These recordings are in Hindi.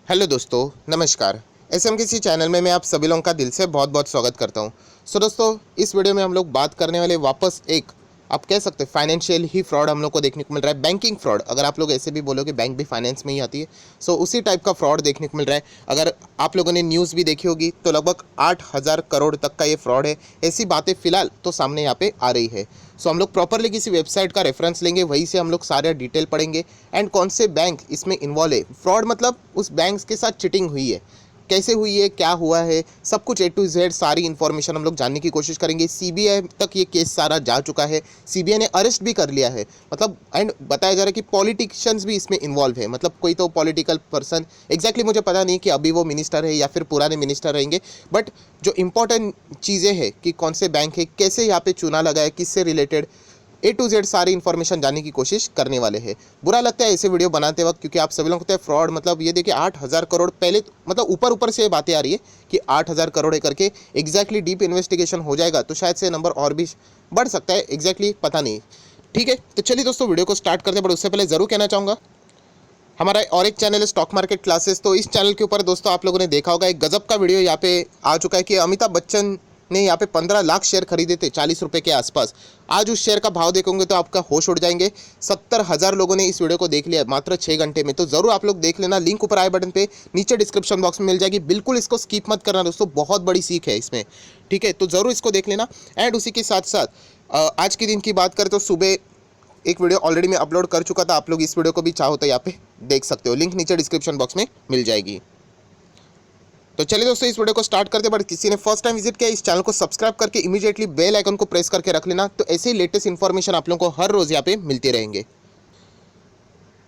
हेलो दोस्तों, नमस्कार। एसएमकेसी चैनल में मैं आप सभी लोगों का दिल से बहुत बहुत स्वागत करता हूं। दोस्तों, इस वीडियो में हम लोग बात करने वाले वापस एक आप कह सकते हैं फाइनेंशियल ही फ्रॉड हम लोग को देखने को मिल रहा है। बैंकिंग फ्रॉड, अगर आप लोग ऐसे भी बोलोगे बैंक भी फाइनेंस में ही आती है, सो उसी टाइप का फ्रॉड देखने को मिल रहा है। अगर आप लोगों ने न्यूज़ भी देखी होगी तो लगभग 8,000 करोड़ तक का ये फ्रॉड है। ऐसी बातें फिलहाल तो सामने यहाँ पे आ रही है। सो हम लोग प्रॉपरली किसी वेबसाइट का रेफरेंस लेंगे, वहीं से हम लोग सारे डिटेल पढ़ेंगे एंड कौन से बैंक इसमें इन्वॉल्व है। फ्रॉड मतलब उस बैंक के साथ चिटिंग हुई है, कैसे हुई है, क्या हुआ है, सब कुछ ए टू जेड सारी इन्फॉर्मेशन हम लोग जानने की कोशिश करेंगे। सीबीआई तक ये केस सारा जा चुका है, सीबीआई ने अरेस्ट भी कर लिया है। मतलब एंड बताया जा रहा है कि पॉलिटिशियंस भी इसमें इन्वॉल्व है, मतलब कोई तो पॉलिटिकल पर्सन, एग्जैक्टली मुझे पता नहीं कि अभी वो मिनिस्टर है या फिर पुराने मिनिस्टर रहेंगे, बट जो इंपॉर्टेंट चीज़ें हैं कि कौन से बैंक है, कैसे यहाँ पे चुना लगा है, किससे रिलेटेड, ए टू जेड सारी इन्फॉर्मेशन जानने की कोशिश करने वाले हैं। बुरा लगता है ऐसे वीडियो बनाते वक्त, क्योंकि आप सभी लोगों को पता है फ्रॉड मतलब ये देखिए 8,000 करोड़ पहले मतलब ऊपर ऊपर से बातें आ रही है कि 8,000 करोड़ है करके। एग्जैक्टली डीप इन्वेस्टिगेशन हो जाएगा तो शायद से नंबर और भी बढ़ सकता है, एग्जैक्टली पता नहीं। ठीक है, तो चलिए दोस्तों वीडियो को स्टार्ट करते हैं, बट उससे पहले ज़रूर कहना चाहूँगा हमारा और एक चैनल है स्टॉक मार्केट क्लासेस। तो इस चैनल के ऊपर दोस्तों आप लोगों ने देखा होगा एक गजब का वीडियो यहाँ पे आ चुका है कि अमिताभ बच्चन ने यहाँ पे 15 लाख शेयर खरीदे थे 40 रुपये के आसपास। आज उस शेयर का भाव देखोगे तो आपका होश उड़ जाएंगे। 70,000 लोगों ने इस वीडियो को देख लिया मात्र 6 घंटे में। तो ज़रूर आप लोग देख लेना, लिंक ऊपर आई बटन पे, नीचे डिस्क्रिप्शन बॉक्स में मिल जाएगी। बिल्कुल इसको स्किप मत करना दोस्तों, बहुत बड़ी सीख है इसमें। ठीक है, तो ज़रूर इसको देख लेना। एंड उसी के साथ साथ आज के दिन की बात करें तो सुबह एक वीडियो ऑलरेडी मैं अपलोड कर चुका था, आप लोग इस वीडियो को भी चाहो तो यहाँ पे देख सकते हो, लिंक नीचे डिस्क्रिप्शन बॉक्स में मिल जाएगी। तो चलिए दोस्तों इस वीडियो को स्टार्ट करते हैं, बट किसी ने फर्स्ट टाइम विजिट किया इस चैनल को सब्सक्राइब करके इमीडिएटली बेल आइकन को प्रेस करके रख लेना, तो ऐसे ही लेटेस्ट इन्फॉर्मेशन आप लोगों को हर रोज यहाँ पे मिलते रहेंगे।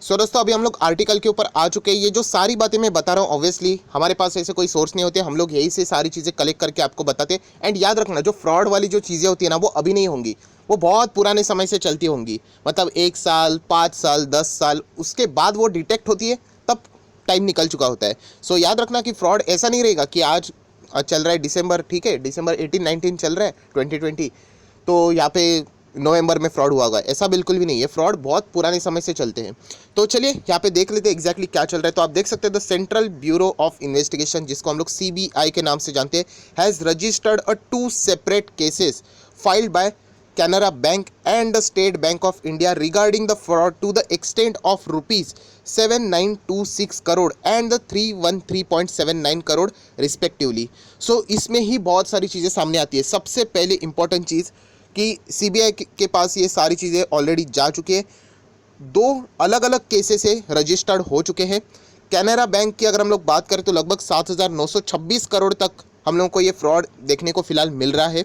दोस्तों अभी हम लोग आर्टिकल के ऊपर आ चुके हैं। ये जो सारी बातें मैं बता रहा हूँ ऑब्वियसली हमारे पास ऐसे कोई सोर्स नहीं होते, हम लोग यही से सारी चीज़ें कलेक्ट करके आपको बताते हैं। एंड याद रखना, जो फ्रॉड वाली जो चीज़ें होती है ना, वो अभी नहीं होंगी, वो बहुत पुराने समय से चलती होंगी। मतलब 1 साल, 5 साल, 10 साल उसके बाद वो डिटेक्ट होती है, तब टाइम निकल चुका होता है। सो याद रखना कि फ्रॉड ऐसा नहीं रहेगा कि आज चल रहा है दिसंबर, ठीक है, दिसंबर 18-19 चल रहा है 2020, तो यहाँ पे नवंबर में फ्रॉड हुआ होगा, ऐसा बिल्कुल भी नहीं है। फ्रॉड बहुत पुराने समय से चलते हैं। तो चलिए यहाँ पे देख लेते हैं एग्जैक्टली क्या चल रहा है। तो आप देख सकते हैं the central bureau of investigation, जिसको हम लोग सीबीआई के नाम से जानते हैं, has registered 2 separate cases filed by Canara Bank and the State Bank of India regarding the fraud to the extent of rupees 7926 crore and the 313.79 crore respectively. So इसमें ही बहुत सारी चीज़ें सामने आती है। सबसे पहले इंपॉर्टेंट चीज़ कि सीबीआई के पास ये सारी चीज़ें ऑलरेडी जा चुकी है, 2 अलग अलग केसेस से रजिस्टर्ड हो चुके हैं। कैनरा बैंक की अगर हम लोग बात करें तो लगभग 7,926 करोड़ तक हम लोगों को ये फ्रॉड देखने को फिलहाल मिल रहा है।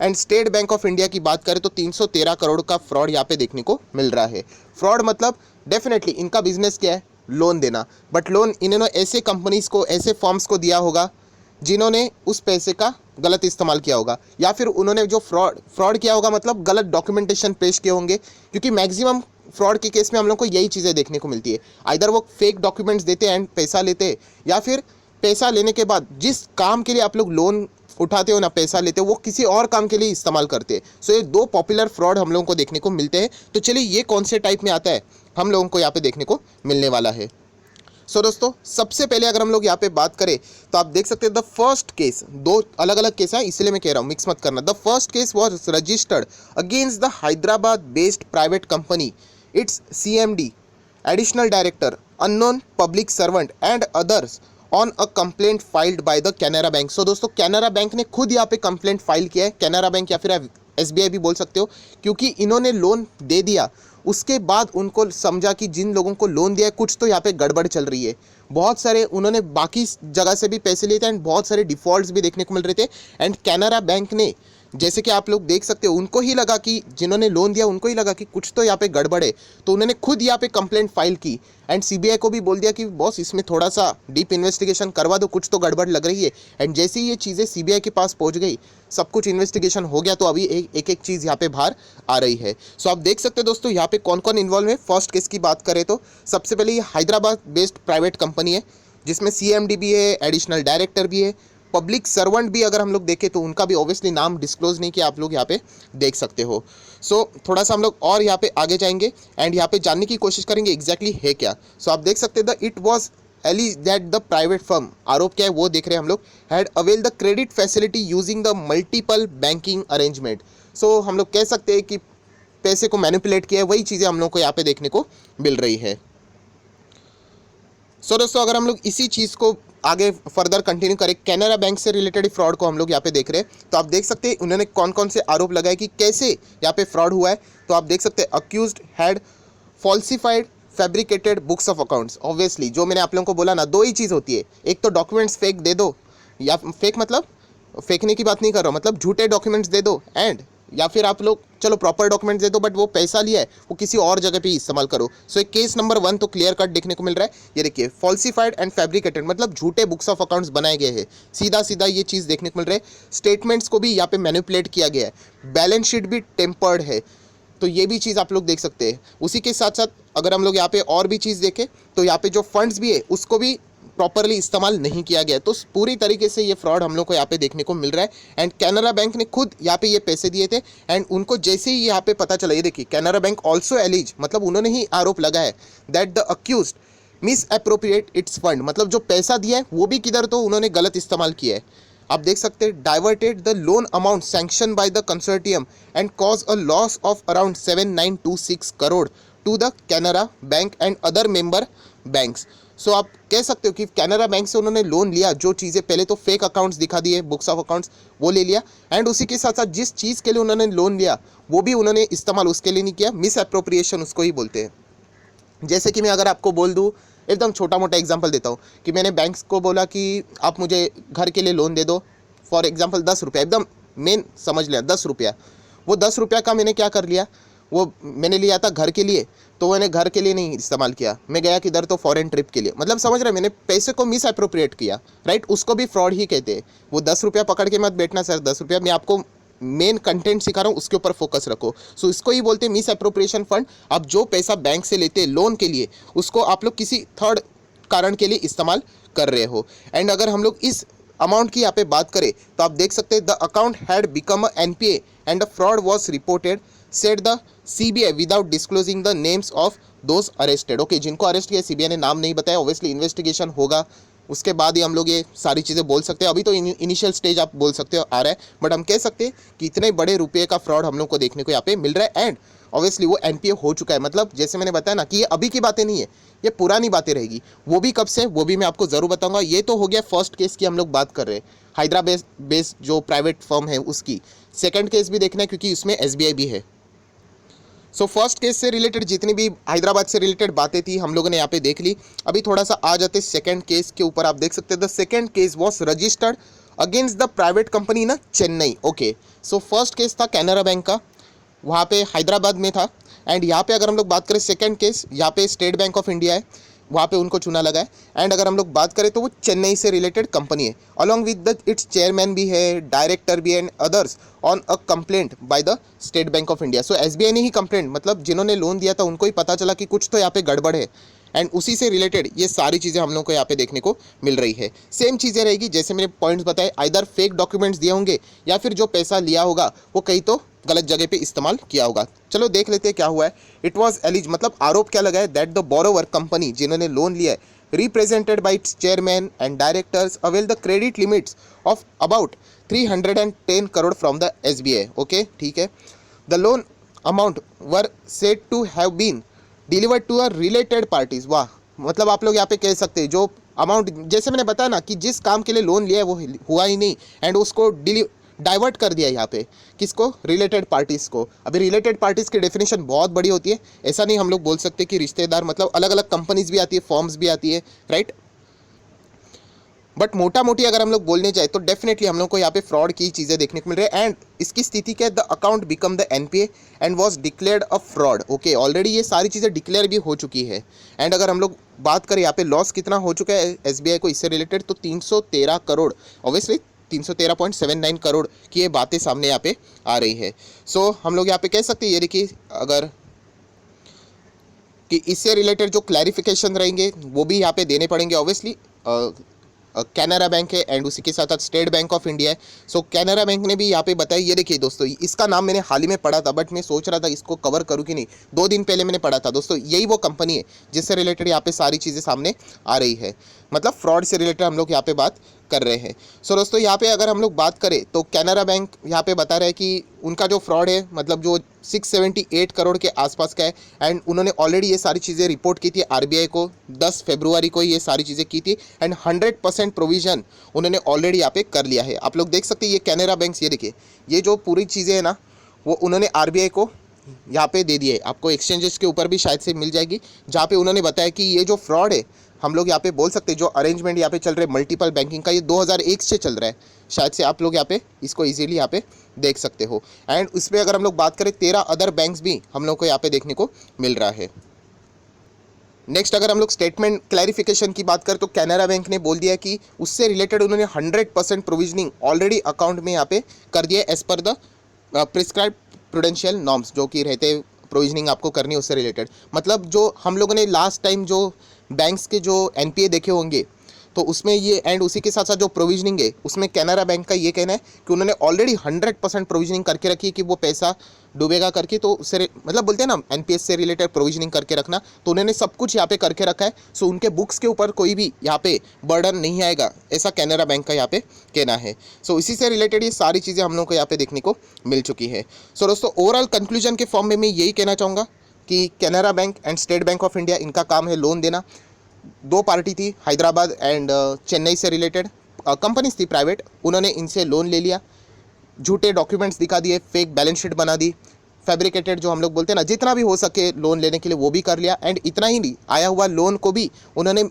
And state Bank of India की बात करें तो 313 करोड़ का फ्रॉड यहाँ पे देखने को मिल रहा है। फ्रॉड मतलब डेफिनेटली इनका बिजनेस क्या है, लोन देना, बट लोन इन्होंने ऐसे कंपनीज को, ऐसे फर्म्स को दिया होगा जिन्होंने उस पैसे का गलत इस्तेमाल किया होगा, या फिर उन्होंने जो फ्रॉड किया होगा मतलब गलत डॉक्यूमेंटेशन पेश किए होंगे। क्योंकि मैक्सिमम फ्रॉड के केस में हम लोग को यही चीज़ें देखने को मिलती है, आइदर वो फेक डॉक्यूमेंट्स देते हैं एंड पैसा लेते हैं, या फिर पैसा लेने के बाद जिस काम के लिए आप लोग लोन उठाते हो ना, पैसा लेते हो, वो किसी और काम के लिए इस्तेमाल करते हैं। सो ये 2 पॉपुलर फ्रॉड हम लोगों को देखने को मिलते हैं। तो चलिए ये कौन से टाइप में आता है हम लोगों को यहाँ पे देखने को मिलने वाला है। दोस्तों सबसे पहले अगर हम लोग यहाँ पे बात करें तो आप देख सकते हैं द फर्स्ट केस, 2 अलग अलग केस है इसलिए मैं कह रहा हूँ, मिक्स मत करना। The first case was registered against the Hyderabad based private company, its CMD, additional director, unknown public servant and others on a complaint filed by the Canara Bank. So दोस्तों कैनरा बैंक ने खुद यहाँ पे कंप्लेंट फाइल किया है। कैनरा बैंक या फिर एसबीआई भी बोल सकते हो, क्योंकि इन्होंने लोन दे दिया, उसके बाद उनको समझा कि जिन लोगों को लोन दिया है कुछ तो यहाँ पे गड़बड़ चल रही है। बहुत सारे उन्होंने बाकी जगह से भी पैसे लिए थे एंड बहुत सारे डिफ़ॉल्ट्स भी देखने को मिल रहे थे। एंड कैनरा बैंक ने, जैसे कि आप लोग देख सकते हो, उनको ही लगा कि जिन्होंने लोन दिया उनको ही लगा कि कुछ तो यहाँ पे गड़बड़ है, तो उन्होंने खुद यहाँ पे कंप्लेंट फाइल की एंड सीबीआई को भी बोल दिया कि बॉस इसमें थोड़ा सा डीप इन्वेस्टिगेशन करवा दो, कुछ तो गड़बड़ लग रही है। एंड जैसे ही ये चीज़ें सीबीआई के पास पहुँच गई, सब कुछ इन्वेस्टिगेशन हो गया, तो अभी एक एक चीज़ यहाँ पे बाहर आ रही है। सो आप देख सकते हो दोस्तों यहाँ पे कौन कौन इन्वॉल्व है। फर्स्ट केस की बात करें तो सबसे पहले ये हैदराबाद बेस्ड प्राइवेट कंपनी है, जिसमें सीएमडी भी है, एडिशनल डायरेक्टर भी है, पब्लिक सर्वेंट भी अगर हम लोग देखें तो उनका भी ऑब्वियसली नाम डिस्क्लोज नहीं किया, आप लोग यहाँ पे देख सकते हो। सो थोड़ा सा हम लोग और यहाँ पे आगे जाएंगे एंड यहाँ पे जानने की कोशिश करेंगे एग्जैक्टली है क्या। सो आप देख सकते हैं the it was alleged that the private firm, आरोप क्या है वो देख रहे हैं हम लोग, had avail the credit facility using the multiple banking arrangement. So हम लोग कह सकते हैं कि पैसे को मैनिपुलेट किया है, वही चीज़ें हम लोग को यहाँ पे देखने को मिल रही है। सो दोस्तों अगर हम लोग इसी चीज़ को आगे फर्दर कंटिन्यू करें, कैनरा बैंक से रिलेटेड फ्रॉड को हम लोग यहाँ पे देख रहे हैं, तो आप देख सकते हैं उन्होंने कौन कौन से आरोप लगाए कि कैसे यहाँ पे फ्रॉड हुआ है। तो आप देख सकते हैं accused had falsified fabricated books of accounts. Obviously जो मैंने आप लोगों को बोला ना, दो ही चीज़ होती है, एक तो डॉक्यूमेंट्स फेक दे दो, या फेक मतलब फेंकने की बात नहीं कर रहा हूँ, मतलब झूठे डॉक्यूमेंट्स दे दो, एंड या फिर आप लोग चलो प्रॉपर डॉक्यूमेंट्स दे दो बट वो पैसा लिया है वो किसी और जगह पे इस्तेमाल करो। सो एक केस नंबर 1 तो क्लियर कट देखने को मिल रहा है। ये देखिए फॉल्सिफाइड एंड फैब्रिकेटेड मतलब झूठे बुक्स ऑफ अकाउंट्स बनाए गए हैं, सीधा सीधा ये चीज़ देखने को मिल रहा है। स्टेटमेंट्स को भी यहाँ पे मैनिपुलेट किया गया है, बैलेंस शीट भी टेम्पर्ड है, तो ये भी चीज़ आप लोग देख सकते हैं। उसी के साथ साथ अगर हम लोग यहाँ पे और भी चीज़ देखें तो यहाँ पे जो फंड्स भी है उसको भी प्रॉपरली इस्तेमाल नहीं किया गया, तो पूरी तरीके से ये फ्रॉड हम लोग को यहाँ पे देखने को मिल रहा है। एंड कैनरा बैंक ने खुद यहाँ पे ये पैसे दिए थे, एंड उनको जैसे ही यहाँ पे पता चला, ये देखिए कैनरा बैंक ऑल्सो एलिज, मतलब उन्होंने ही आरोप लगाया that the accused miss appropriate it's fund, मतलब जो पैसा दिया है वो भी किधर तो उन्होंने गलत इस्तेमाल किया है। आप देख सकते हैं diverted the loan amount sanction by the consortium and cause a loss of around 7926 crore to the Canara Bank and other member banks. So आप कह सकते हो कि कैनरा बैंक से उन्होंने लोन लिया, जो चीज़ें पहले तो फेक अकाउंट्स दिखा दिए, बुक्स ऑफ अकाउंट्स वो ले लिया, एंड उसी के साथ साथ जिस चीज़ के लिए उन्होंने लोन लिया वो भी उन्होंने इस्तेमाल उसके लिए नहीं किया, मिस अप्रोप्रिएशन उसको ही बोलते हैं। जैसे कि मैं अगर आपको बोल दूँ, एकदम छोटा मोटा एग्जांपल देता हूँ कि मैंने बैंक्स को बोला कि आप मुझे घर के लिए लोन दे दो, फॉर एग्जांपल 10 रुपया, एकदम मेन समझ लिया 10 रुपया, वो 10 रुपया का मैंने क्या कर लिया, वो मैंने लिया था घर के लिए, तो मैंने घर के लिए नहीं इस्तेमाल किया, मैं गया किधर तो फॉरेन ट्रिप के लिए, मतलब समझ रहे, मैंने पैसे को मिस अप्रोप्रिएट किया, राइट, उसको भी फ्रॉड ही कहते हैं। वो 10 रुपया पकड़ के मत बैठना सर, 10 रुपया, मैं आपको मेन कंटेंट सिखा रहा हूँ, उसके ऊपर फोकस रखो। सो इसको ही बोलते हैं मिस अप्रोप्रिएशन फंड। आप जो पैसा बैंक से लेते हैं लोन के लिए, उसको आप लोग किसी थर्ड कारण के लिए इस्तेमाल कर रहे हो। एंड अगर हम लोग इस अमाउंट की यहाँ पे बात करें तो आप देख सकते हैं the account had become a NPA and the fraud was reported, said the CBI without disclosing the names of those arrested. Okay, जिनको अरेस्ट किया सीबीआई ने नाम नहीं बताया, ऑब्वियसली इन्वेस्टिगेशन होगा, उसके बाद ही हम लोग ये सारी चीज़ें बोल सकते हैं। अभी तो इनिशियल स्टेज आप बोल सकते हो आ रहा है, बट हम कह सकते हैं कि इतने बड़े रुपये का फ्रॉड हम लोग को देखने को यहाँ पे मिल रहा है। एंड ऑब्वियसली वो एनपीए हो चुका है, मतलब जैसे मैंने बताया ना कि ये अभी की बातें नहीं है, ये पुरानी बातें रहेगी। वो भी कब से, वो भी मैं आपको ज़रूर बताऊंगा। ये तो हो गया फर्स्ट केस की हम लोग बात कर रहे हैं, हैदराबाद बेस्ड जो प्राइवेट फर्म है उसकी। सेकंड केस भी देखना है क्योंकि उसमें एसबीआई भी है। सो फर्स्ट केस से रिलेटेड जितनी भी हैदराबाद से रिलेटेड बातें थी हम लोगों ने यहाँ पे देख ली। अभी थोड़ा सा आ जाते सेकंड केस के ऊपर। आप देख सकते हैं the second case was registered against the private company ना Chennai. Okay, so first case था कैनरा बैंक का, वहाँ पे हैदराबाद में था। एंड यहाँ पे अगर हम लोग बात करें सेकंड केस, यहाँ पे स्टेट बैंक ऑफ इंडिया है, वहाँ पे उनको चुना लगा है। एंड अगर हम लोग बात करें तो वो चेन्नई से रिलेटेड कंपनी है, along with the it's chairman भी है, डायरेक्टर भी and others on a complaint by the State Bank of India. So SBI ने ही कंप्लेंट, मतलब जिन्होंने लोन दिया था उनको ही पता चला कि कुछ तो यहाँ पे गड़बड़ है, एंड उसी से रिलेटेड ये सारी चीज़ें हम लोग को यहाँ पे देखने को मिल रही है। सेम चीज़ें रहेगी जैसे मैंने पॉइंट्स बताए, आइदर फेक डॉक्यूमेंट्स दिए होंगे या फिर जो पैसा लिया होगा वो कहीं तो गलत जगह पे इस्तेमाल किया होगा। चलो देख लेते हैं क्या हुआ है। इट वॉज एलिज, मतलब आरोप क्या लगा है, दैट द बोरोवर कंपनी जिन्होंने लोन लिया है, represented by its chairman and directors avail the credit limits of about 310 crore from the SBI. Okay, ठीक है। The loan amount were said to have been delivered to a related parties. वाह, मतलब आप लोग यहाँ पे कह सकते हैं जो अमाउंट, जैसे मैंने बताया ना कि जिस काम के लिए लोन लिया है वो हुआ ही नहीं, एंड उसको डाइवर्ट कर दिया यहाँ पे, किसको, रिलेटेड पार्टीज़ को। अभी रिलेटेड पार्टीज़ की डेफिनेशन बहुत बड़ी होती है, ऐसा नहीं हम लोग बोल सकते कि रिश्तेदार, मतलब अलग अलग कंपनीज भी आती है, फॉर्म्स भी आती है, राइट। बट मोटा मोटी अगर हम लोग बोलने जाए तो डेफिनेटली हम लोग को यहाँ पे फ्रॉड की चीज़ें देखने को मिल रही है। एंड इसकी स्थिति क्या है, the account become the NPA and was declared a fraud. Okay, already ये सारी चीज़ें डिक्लेयर भी हो चुकी है। एंड अगर हम लोग बात करें यहाँ पे लॉस कितना हो चुका है एसबीआई को इससे रिलेटेड, तो 313 करोड़, ऑब्वियसली 313.79 करोड़ की ये बातें सामने यहाँ पे आ रही है। सो हम लोग यहाँ पे कह सकते हैं, ये देखिए अगर कि इससे रिलेटेड जो क्लैरिफिकेशन रहेंगे वो भी यहाँ पे देने पड़ेंगे ऑब्वियसली। कैनरा बैंक है एंड उसी के साथ साथ स्टेट बैंक ऑफ इंडिया है। सो कैनरा बैंक ने भी यहाँ पे बताया, ये देखिए दोस्तों, इसका नाम मैंने हाल ही में पढ़ा था बट मैं सोच रहा था इसको कवर करूँ कि नहीं, 2 दिन पहले मैंने पढ़ा था दोस्तों। यही वो कंपनी है जिससे रिलेटेड यहाँ पे सारी चीज़ें सामने आ रही है, मतलब फ्रॉड से रिलेटेड हम लोग यहाँ पे बात कर रहे हैं। सो दोस्तों यहाँ पे अगर हम लोग बात करें तो कैनरा बैंक यहाँ पे बता रहा है कि उनका जो फ्रॉड है मतलब जो 678 करोड़ के आसपास का है एंड उन्होंने ऑलरेडी ये सारी चीज़ें रिपोर्ट की थी आरबीआई को, 10 फरवरी को ये सारी चीज़ें की थी एंड 100% प्रोविज़न उन्होंने ऑलरेडी यहाँ पे कर लिया है। आप लोग देख सकते हैं ये कैनरा बैंक, ये देखिए ये जो पूरी चीज़ें हैं ना वो उन्होंने आरबीआई को यहाँ पे दे दिए। आपको एक्सचेंजेस के ऊपर भी शायद से मिल जाएगी, जहाँ पे उन्होंने बताया कि ये जो फ्रॉड है हम लोग यहाँ पे बोल सकते हैं, जो अरेंजमेंट यहाँ पे चल रहे मल्टीपल बैंकिंग का, ये 2001 से चल रहा है। शायद से आप लोग यहाँ पे इसको इजीली यहाँ पे देख सकते हो एंड उसमें अगर हम लोग बात करें 13 अदर बैंक्स भी हम लोग को यहाँ पे देखने को मिल रहा है। नेक्स्ट अगर हम लोग स्टेटमेंट क्लैरिफिकेशन की बात करें तो कैनरा बैंक ने बोल दिया कि उससे रिलेटेड उन्होंने 100% प्रोविजनिंग ऑलरेडी अकाउंट में यहाँ पे कर दिया as per the prescribe prudential norms, जो कि रहते प्रोविजनिंग आपको करनी है उससे रिलेटेड। मतलब जो हम लोगों ने लास्ट टाइम जो बैंक्स के जो एनपीए देखे होंगे तो उसमें ये एंड उसी के साथ साथ जो प्रोविजनिंग है उसमें कैनरा बैंक का ये कहना है कि उन्होंने ऑलरेडी 100% प्रोविजनिंग करके रखी है कि वो पैसा डूबेगा करके, तो उससे मतलब बोलते हैं ना एनपीएस से रिलेटेड प्रोविजनिंग करके रखना, तो उन्होंने सब कुछ यहाँ पे करके रखा है। सो उनके बुक्स के ऊपर कोई भी यहाँ पे बर्डन नहीं आएगा, ऐसा कैनरा बैंक का यहाँ पे कहना है। सो इसी से रिलेटेड ये सारी चीज़ें हम लोग को यहाँ पे देखने को मिल चुकी है। सो दोस्तों ओवरऑल कंक्लूजन के फॉर्म में मैं यही कहना चाहूँगा कि Canara Bank and state Bank of India इनका काम है लोन देना। 2 पार्टी थी हैदराबाद एंड चेन्नई से रिलेटेड कंपनीज थी प्राइवेट, उन्होंने इनसे लोन ले लिया, झूठे डॉक्यूमेंट्स दिखा दिए, फेक बैलेंस शीट बना दी, फैब्रिकेटेड जो हम लोग बोलते हैं ना, जितना भी हो सके लोन लेने के लिए वो भी कर लिया एंड इतना ही नहीं, आया हुआ लोन को भी उन्होंने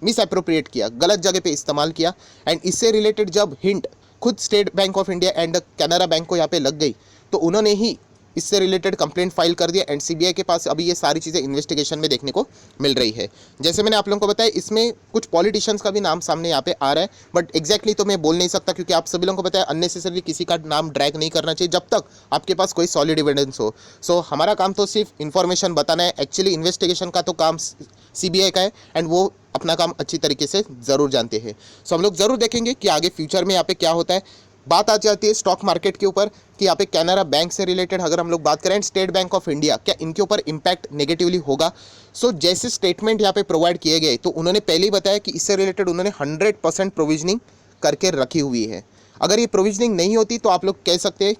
मिस अप्रोप्रिएट किया, गलत जगह पे इस्तेमाल किया एंड इससे रिलेटेड जब हिंट खुद state Bank of India and Canara bank को यहाँ पे लग गई तो उन्होंने ही इससे रिलेटेड कंप्लेंट फाइल कर दिया एंड सीबीआई के पास अभी ये सारी चीज़ें इन्वेस्टिगेशन में देखने को मिल रही है। जैसे मैंने आप लोगों को बताया इसमें कुछ पॉलिटिशियंस का भी नाम सामने यहाँ पे आ रहा है बट एग्जैक्टली तो मैं बोल नहीं सकता, क्योंकि आप सभी लोगों को पता है अननेसेसरली किसी का नाम ड्रैग नहीं करना चाहिए जब तक आपके पास कोई सॉलिड एविडेंस हो। सो हमारा काम तो सिर्फ इन्फॉर्मेशन बताना है, एक्चुअली इन्वेस्टिगेशन का तो काम सीबीआई का है एंड वो अपना काम अच्छी तरीके से ज़रूर जानते हैं। सो हम लोग ज़रूर देखेंगे कि आगे फ्यूचर में यहाँ पे क्या होता है। बात आ जाती है स्टॉक मार्केट के ऊपर कि यहाँ पे कैनरा बैंक से रिलेटेड अगर हम लोग बात करें स्टेट बैंक ऑफ इंडिया, क्या इनके ऊपर इम्पैक्ट नेगेटिवली होगा। सो जैसे स्टेटमेंट यहाँ पे प्रोवाइड किए गए तो उन्होंने पहले ही बताया कि इससे रिलेटेड उन्होंने 100% प्रोविजनिंग करके रखी हुई है। अगर ये प्रोविजनिंग नहीं होती तो आप लोग कह सकते हैं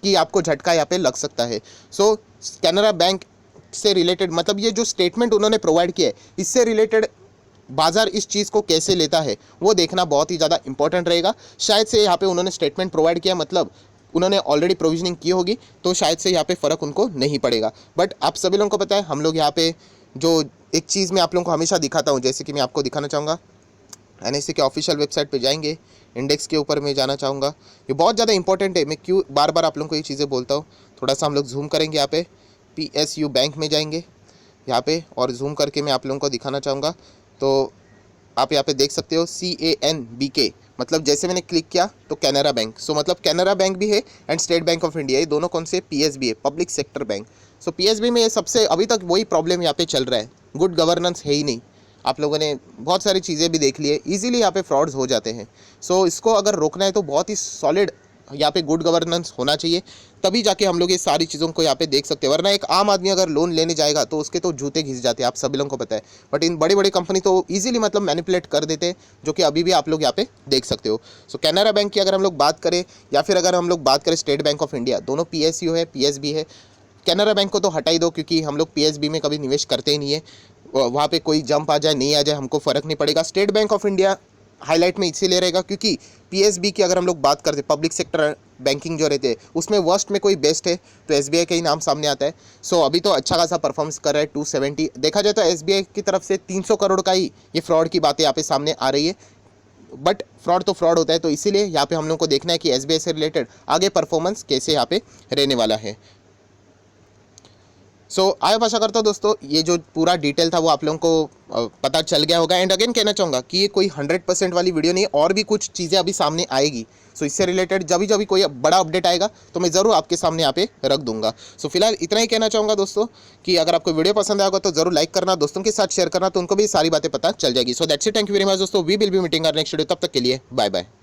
कि आपको झटका यहाँ पे लग सकता है। सो कैनरा बैंक से रिलेटेड मतलब ये जो स्टेटमेंट उन्होंने प्रोवाइड किया है इससे रिलेटेड बाजार इस चीज़ को कैसे लेता है वो देखना बहुत ही ज़्यादा इंपॉर्टेंट रहेगा। शायद से यहाँ पे उन्होंने स्टेटमेंट प्रोवाइड किया मतलब उन्होंने ऑलरेडी प्रोविजनिंग की होगी तो शायद से यहाँ पे फ़र्क उनको नहीं पड़ेगा। बट आप सभी लोगों को पता है हम लोग यहाँ पे जो एक चीज़ मैं आप लोगों को हमेशा दिखाता हूँ, जैसे कि मैं आपको दिखाना चाहूँगा एनएससी के ऑफिशियल वेबसाइट पे जाएंगे, इंडेक्स के ऊपर मैं जाना चाहूँगा, ये बहुत ज़्यादा इंपॉर्टेंट है। मैं क्यों बार बार आप लोगों को ये चीज़ें बोलता हूँ, थोड़ा सा हम लोग जूम करेंगे यहाँ पे PSU बैंक में जाएंगे यहाँ पे और जूम करके मैं आप लोगों को दिखाना चाहूँगा। तो आप यहाँ पे देख सकते हो CANBK, मतलब जैसे मैंने क्लिक किया तो कैनरा बैंक, सो मतलब कैनरा बैंक भी है and state Bank of India, ये दोनों कौन से PSB है, पब्लिक सेक्टर बैंक। सो PSB में ये सबसे अभी तक वही प्रॉब्लम यहाँ पे चल रहा है, गुड गवर्नेंस है ही नहीं। आप लोगों ने बहुत सारी चीज़ें भी देख ली है, ईजिली यहाँ पे फ्रॉड्स हो जाते हैं। सो इसको अगर रोकना है तो बहुत ही सॉलिड यहाँ पे गुड गवर्नेंस होना चाहिए, तभी जाके हम लोग ये सारी चीज़ों को यहाँ पे देख सकते हैं। वरना एक आम आदमी अगर लोन लेने जाएगा तो उसके तो जूते घिस जाते हैं, आप सभी लोगों को पता है। बट इन बड़ी बड़ी कंपनी तो इजीली मतलब मैनिपुलेट कर देते हैं, जो कि अभी भी आप लोग यहाँ पे देख सकते हो। सो कैनरा बैंक की अगर हम लोग बात करें या फिर अगर हम लोग बात करें स्टेट बैंक ऑफ इंडिया, दोनों PSU है PSB है। कैनरा बैंक को तो हटा ही दो क्योंकि हम लोग PSB में कभी निवेश करते ही नहीं है, वहाँ पे कोई जंप आ जाए नहीं आ जाए हमको फ़र्क नहीं पड़ेगा। State Bank of India highlight में इसीलिए रहेगा क्योंकि PSB की अगर हम लोग बात करते पब्लिक सेक्टर बैंकिंग जो रहते हैं उसमें वर्स्ट में कोई बेस्ट है तो SBI का ही नाम सामने आता है। सो अभी तो अच्छा खासा परफॉर्मेंस कर रहा है 270, देखा जाए तो SBI की तरफ से 300 करोड़ का ही ये फ्रॉड की बातें यहाँ पे सामने आ रही है। बट फ्रॉड तो फ्रॉड होता है, तो इसीलिए यहाँ पे हम लोग को देखना है कि SBI से रिलेटेड आगे परफॉर्मेंस कैसे यहाँ पे रहने वाला है। सो आई आशा करता हूँ दोस्तों ये जो पूरा डिटेल था वो आप लोगों को पता चल गया होगा। एंड अगेन कहना चाहूँगा कि ये कोई 100% वाली वीडियो नहीं है, और भी कुछ चीज़ें अभी सामने आएगी। सो इससे रिलेटेड जब भी कोई बड़ा अपडेट आएगा तो मैं ज़रूर आपके सामने यहाँ पे रख दूंगा। सो फिलहाल इतना ही कहना चाहूँगा दोस्तों कि अगर आपको वीडियो पसंद आएगा तो जरूर लाइक करना, दोस्तों के साथ शेयर करना, तो उनको भी सारी बातें पता चल जाएगी। So that's it, thank you very much दोस्तों, we will be meeting our next video, तब तक के लिए बाय बाय।